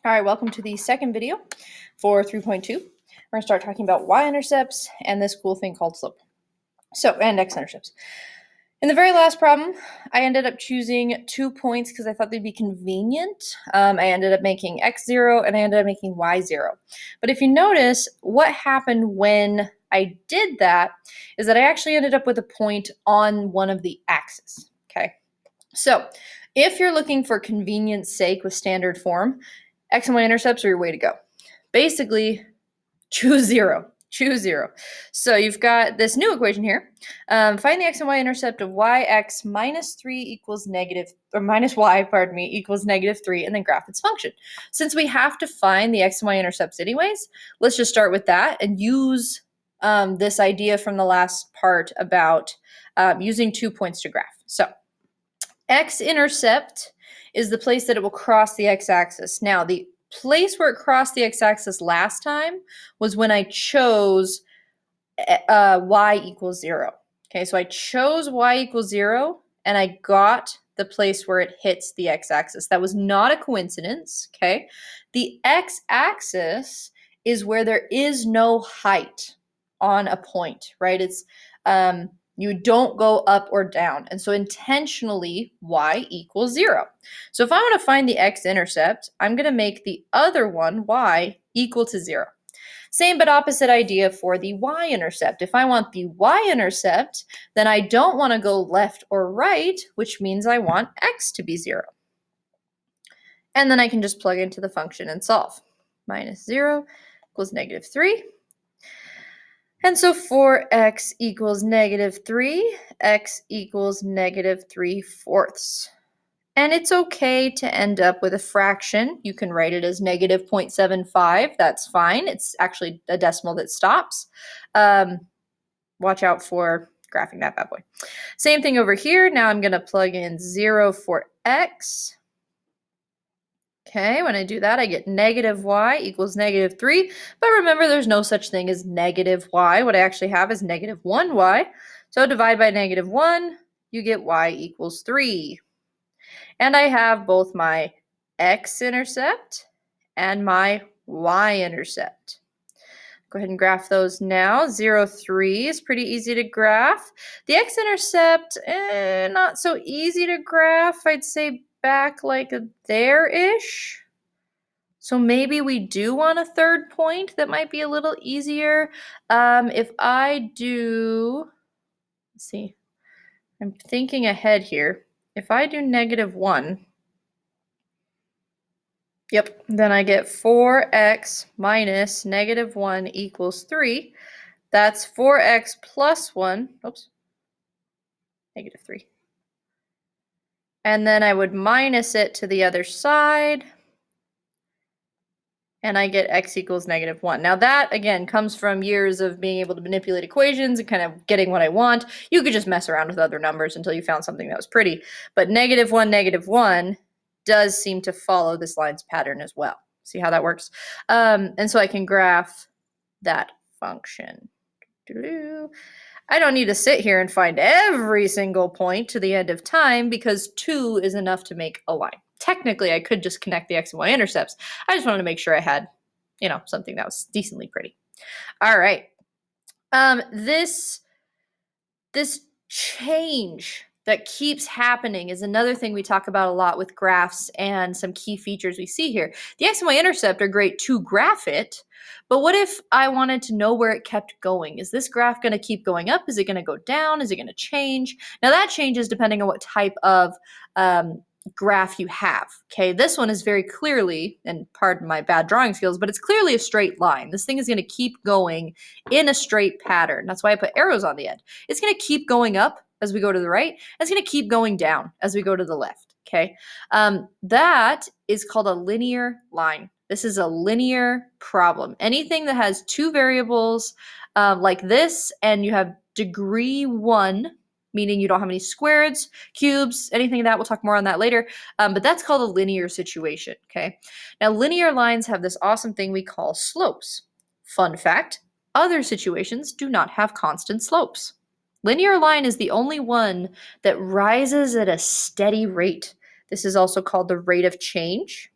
All right, welcome to the second video for 3.2. We're going to start talking about y-intercepts and this cool thing called slope. And x-intercepts. In the very last problem, I ended up choosing 2 points because I thought they'd be convenient. I ended up making x0 and I ended up making y0. But if you notice, what happened when I did that is that I actually ended up with a point on one of the axes, okay? So if you're looking for convenience sake with standard form, x and y intercepts are your way to go. Basically, choose zero. Choose zero. So you've got this new equation here. Find the x and y intercept of yx minus 3 equals negative, or minus y, pardon me, equals negative 3, and then graph its function. Since we have to find the x and y intercepts anyways, let's just start with that and use this idea from the last part about using 2 points to graph. So x-intercept is the place that it will cross the x-axis. Now, the place where it crossed the x-axis last time was when I chose y equals 0. Okay, so I chose y equals 0, and I got the place where it hits the x-axis. That was not a coincidence, okay? The x-axis is where there is no height on a point, right? It's you don't go up or down. And so intentionally, y equals 0. So if I want to find the x-intercept, I'm going to make the other one, y, equal to 0. Same but opposite idea for the y-intercept. If I want the y-intercept, then I don't want to go left or right, which means I want x to be 0. And then I can just plug into the function and solve. Minus 0 equals negative 3. And so for x equals negative 3, x equals negative 3/4. And it's okay to end up with a fraction. You can write it as negative 0.75. That's fine. It's actually a decimal that stops. Watch out for graphing that bad boy. Same thing over here. Now I'm going to plug in 0 for x. Okay, when I do that, I get negative y equals negative 3. But remember, there's no such thing as negative y. What I actually have is negative 1y. So divide by negative 1, you get y equals 3. And I have both my x-intercept and my y-intercept. Go ahead and graph those now. 0, 3 is pretty easy to graph. The x-intercept, not so easy to graph. I'd say back like there-ish. So maybe we do want a third point that might be a little easier. If I do, let's see, I'm thinking ahead here. If I do negative 1, yep, then I get 4x minus negative 1 equals 3. That's 4x plus 1, oops, negative 3. And then I would minus it to the other side, and I get x equals negative 1. Now that, again, comes from years of being able to manipulate equations and kind of getting what I want. You could just mess around with other numbers until you found something that was pretty. But negative 1 does seem to follow this line's pattern as well. See how that works? And so I can graph that function. I don't need to sit here and find every single point to the end of time because 2 is enough to make a line. Technically, I could just connect the x and y intercepts. I just wanted to make sure I had, something that was decently pretty. All right. This change that keeps happening is another thing we talk about a lot with graphs and some key features we see here. The x and y intercept are great to graph it, but what if I wanted to know where it kept going? Is this graph going to keep going up? Is it going to go down? Is it going to change? Now that changes depending on what type of graph you have. Okay, this one is very clearly, and pardon my bad drawing skills, but it's clearly a straight line. This thing is going to keep going in a straight pattern. That's why I put arrows on the end. It's going to keep going up as we go to the right. It's going to keep going down as we go to the left. Okay, that is called a linear line. This is a linear problem. Anything that has two variables like this, and you have degree 1, meaning you don't have any squareds, cubes, anything like that. We'll talk more on that later. But that's called a linear situation, okay? Now, linear lines have this awesome thing we call slopes. Fun fact, other situations do not have constant slopes. Linear line is the only one that rises at a steady rate. This is also called the rate of change.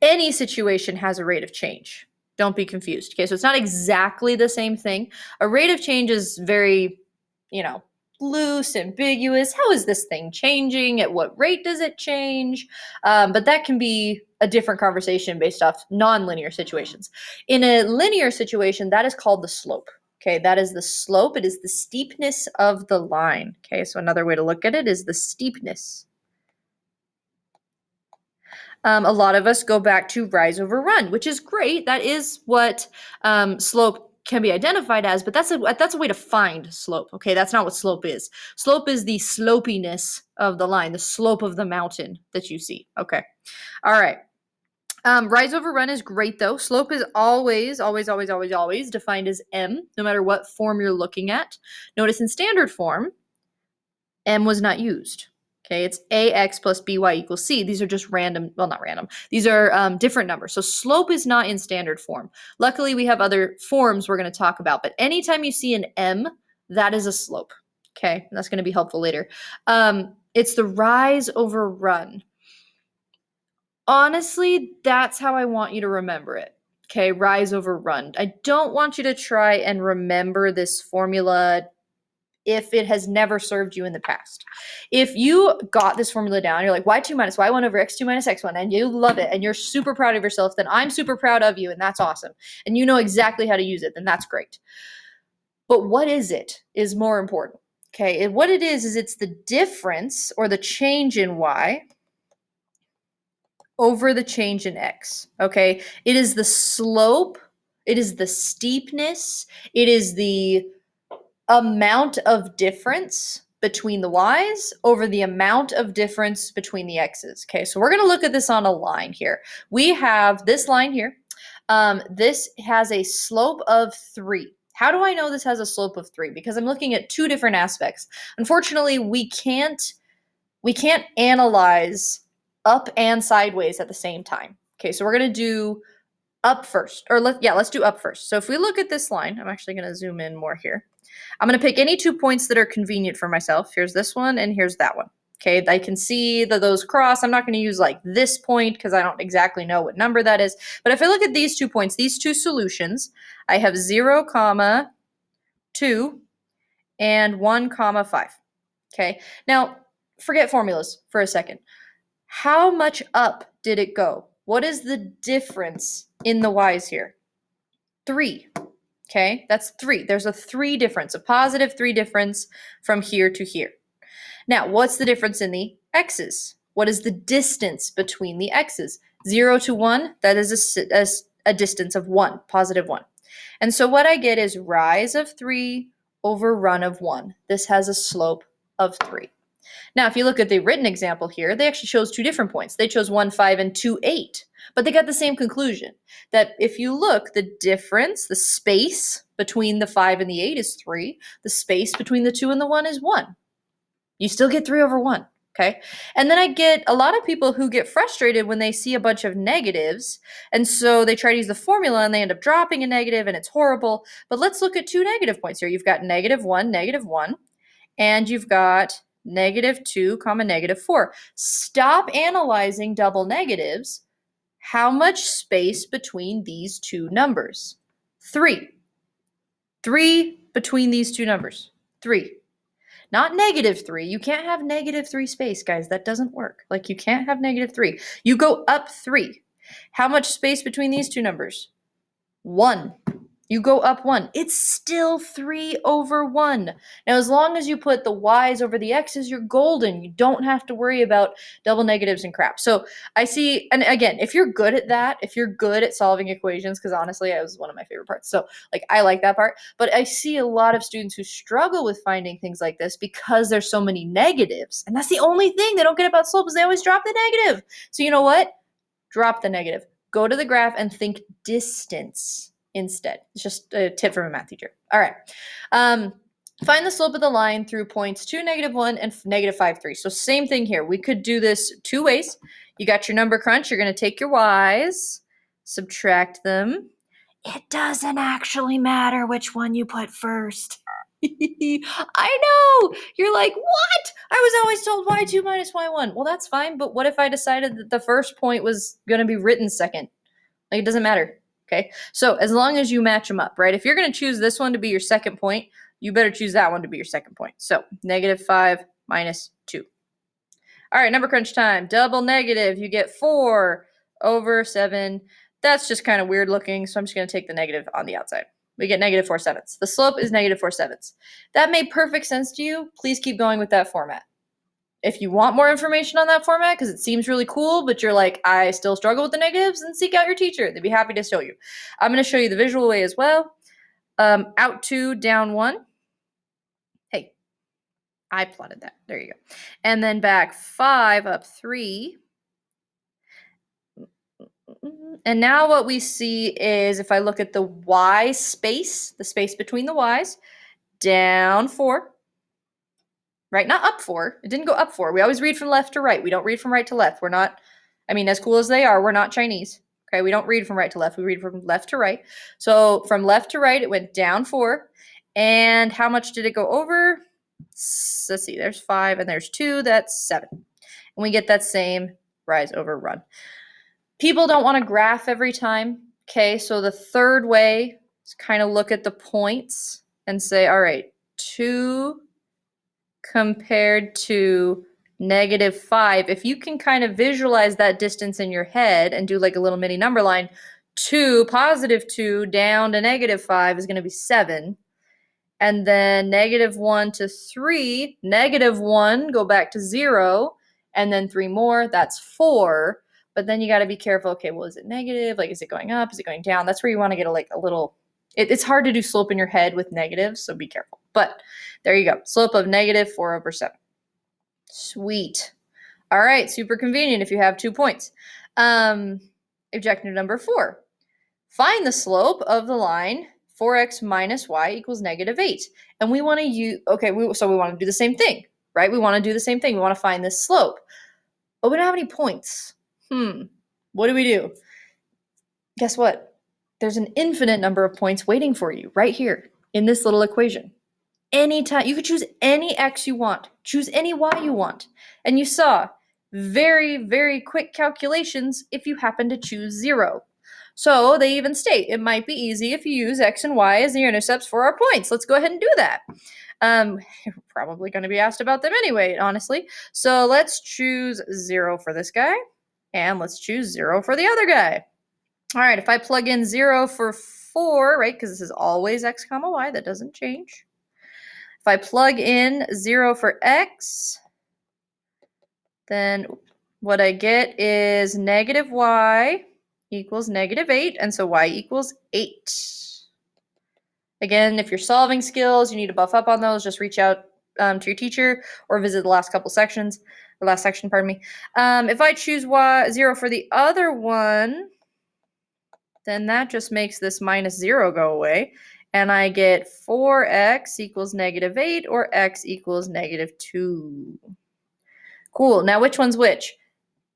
Any situation has a rate of change. Don't be confused. Okay, so it's not exactly the same thing. A rate of change is very, loose, ambiguous. How is this thing changing? At what rate does it change? But that can be a different conversation based off nonlinear situations. In a linear situation, that is called the slope. Okay, that is the slope. It is the steepness of the line. Okay, so another way to look at it is the steepness. A lot of us go back to rise over run, which is great. That is what slope can be identified as, but that's a way to find slope. Okay, that's not what slope is. Slope is the slopiness of the line, the slope of the mountain that you see. Okay, all right. Rise over run is great though. Slope is always, always, always, always, always defined as m, no matter what form you're looking at. Notice in standard form, m was not used. Okay, it's ax plus by equals c. These are just random, well, not random. These are different numbers. So slope is not in standard form. Luckily, we have other forms we're going to talk about. But anytime you see an m, that is a slope. Okay, and that's going to be helpful later. It's the rise over run. Honestly, that's how I want you to remember it. Okay, rise over run. I don't want you to try and remember this formula if it has never served you in the past. If you got this formula down, you're like y2 minus y1 over x2 minus x1, and you love it, and you're super proud of yourself, then I'm super proud of you, and that's awesome. And you know exactly how to use it, then that's great. But what is it is more important. Okay, and what it is it's the difference or the change in y over the change in x. Okay, it is the slope, it is the steepness, it is the amount of difference between the y's over the amount of difference between the x's. Okay, so we're going to look at this on a line here. We have this line here. This has a slope of 3. How do I know this has a slope of 3? Because I'm looking at two different aspects. Unfortunately, we can't analyze up and sideways at the same time. Okay, so we're going to do up first, or let's do up first. So if we look at this line, I'm actually going to zoom in more here. I'm going to pick any 2 points that are convenient for myself. Here's this one and here's that one. Okay, I can see that those cross. I'm not going to use like this point because I don't exactly know what number that is. But if I look at these 2 points, these two solutions, I have 0, 2 and 1, 5. Okay, now forget formulas for a second. How much up did it go? What is the difference in the y's here? 3. Okay, that's 3. There's a 3 difference, a positive 3 difference from here to here. Now, what's the difference in the x's? What is the distance between the x's? 0 to 1, that is a distance of 1, positive 1. And so what I get is rise of 3 over run of 1. This has a slope of 3. Now, if you look at the written example here, they actually chose 2 different points. They chose 1, 5 and 2, 8. But they got the same conclusion, that if you look, the difference, the space between the 5 and the 8 is 3. The space between the 2 and the 1 is 1. You still get 3 over 1, okay? And then I get a lot of people who get frustrated when they see a bunch of negatives, and so they try to use the formula and they end up dropping a negative and it's horrible. But let's look at 2 negative points here. You've got -1, and you've got -2, -4. Stop analyzing double negatives. How much space between these two numbers? 3. 3 between these two numbers. 3. Not -3. You can't have -3 space, guys. That doesn't work. Like, you can't have -3. You go up 3. How much space between these two numbers? 1. You go up 1. It's still 3 over 1. Now, as long as you put the y's over the x's, you're golden. You don't have to worry about double negatives and crap. So I see, and again, if you're good at that, if you're good at solving equations, because honestly, that was one of my favorite parts. So like, I like that part. But I see a lot of students who struggle with finding things like this because there's so many negatives. And that's the only thing they don't get about slope is they always drop the negative. So you know what? Drop the negative. Go to the graph and think distance instead. It's just a tip from a math teacher. All right. Find the slope of the line through points 2, -1, and -5, 3. So same thing here. We could do this 2 ways. You got your number crunch. You're going to take your y's, subtract them. It doesn't actually matter which one you put first. I know. You're like, what? I was always told y2 minus y1. Well, that's fine, but what if I decided that the first point was going to be written second? Like, it doesn't matter. Okay. So as long as you match them up, right? If you're going to choose this one to be your second point, you better choose that one to be your second point. So -5 minus 2. All right, number crunch time. Double negative. You get 4 over 7. That's just kind of weird looking, so I'm just going to take the negative on the outside. We get -4/7. The slope is -4/7. That made perfect sense to you. Please keep going with that format. If you want more information on that format, because it seems really cool, but you're like, I still struggle with the negatives, then seek out your teacher. They'd be happy to show you. I'm going to show you the visual way as well. Out 2, down 1. Hey, I plotted that. There you go. And then back 5, up 3. And now what we see is, if I look at the y space, the space between the y's, down 4. Right? Not up 4. It didn't go up 4. We always read from left to right. We don't read from right to left. We're not, I mean, as cool as they are, we're not Chinese. Okay, we don't read from right to left. We read from left to right. So from left to right, it went down 4. And how much did it go over? Let's see, there's 5 and there's 2. That's 7. And we get that same rise over run. People don't want to graph every time. Okay, so the third way is kind of look at the points and say, all right, 2 compared to -5. If you can kind of visualize that distance in your head and do like a little mini number line, 2, +2 down to -5 is going to be 7. And then -1 to 3, -1, go back to 0, and then 3 more, that's 4. But then you got to be careful. Okay, well, is it negative? Like, is it going up? Is it going down? That's where you want to get a little, it's hard to do slope in your head with negatives, so be careful. But there you go. Slope of -4 over 7. Sweet. All right, super convenient if you have 2 points. Objective number 4. Find the slope of the line 4x minus y equals -8. And we want to use, okay, so we want to do the same thing, right? We want to do the same thing. We want to find this slope. But we don't have any points. What do we do? Guess what? There's an infinite number of points waiting for you right here in this little equation. Anytime, you could choose any x you want, choose any y you want. And you saw very, very quick calculations if you happen to choose 0. So they even state it might be easy if you use x and y as the intercepts for our points. Let's go ahead and do that. You're probably going to be asked about them anyway, honestly. So let's choose 0 for this guy, and let's choose 0 for the other guy. All right, if I plug in 0 for 4, right, because this is always x comma y, that doesn't change. If I plug in 0 for x, then what I get is -y equals -8, and so y equals 8. Again, if you're solving skills, you need to buff up on those, just reach out to your teacher or visit the last couple sections, or last section, pardon me. If I choose 0 for the other one, then that just makes this -0 go away. And I get 4x equals -8 or x equals -2. Cool. Now which one's which?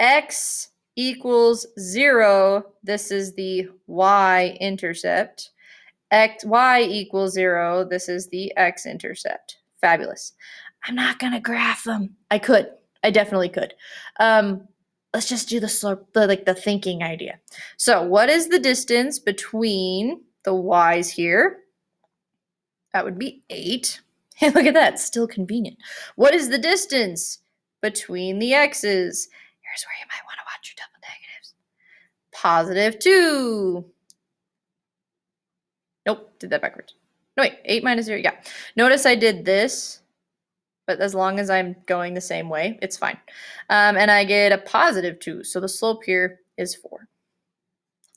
X equals 0. This is the y-intercept. Y equals 0. This is the x-intercept. Fabulous. I'm not going to graph them. I could. I definitely could. Let's just do the slope, the thinking idea. So what is the distance between the y's here? That would be 8. Hey, look at that. Still convenient. What is the distance between the x's? Here's where you might want to watch your double negatives. +2. Nope, did that backwards. No, wait, 8 minus 0, yeah. Notice I did this, but as long as I'm going the same way, it's fine. And I get a +2, so the slope here is 4.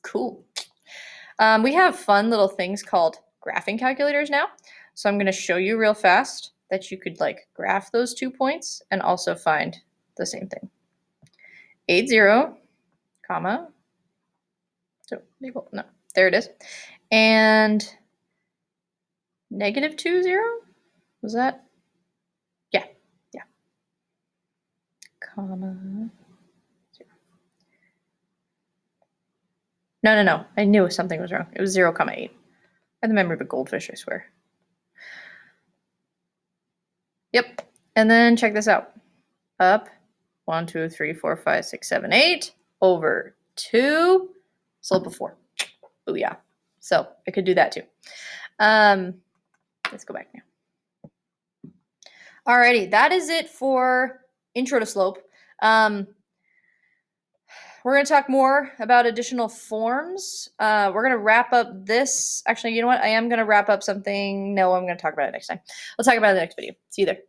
Cool. We have fun little things called graphing calculators now. So I'm going to show you real fast that you could like graph those 2 points and also find the same thing. 8, 0, comma, so equal, no, there it is. And -2, 0, was that? Yeah, comma, 0. No, I knew something was wrong. It was 0, 8. I have the memory of a goldfish, I swear. Yep. And then check this out. Up 1, 2, 3, 4, 5, 6, 7, 8 over 2, slope of 4. Booyah. So I could do that too. Let's go back now. Alrighty, that is it for intro to slope. We're going to talk more about additional forms. We're going to wrap up this. Actually, you know what? I am going to wrap up something. No, I'm going to talk about it next time. We'll talk about it in the next video. See you there.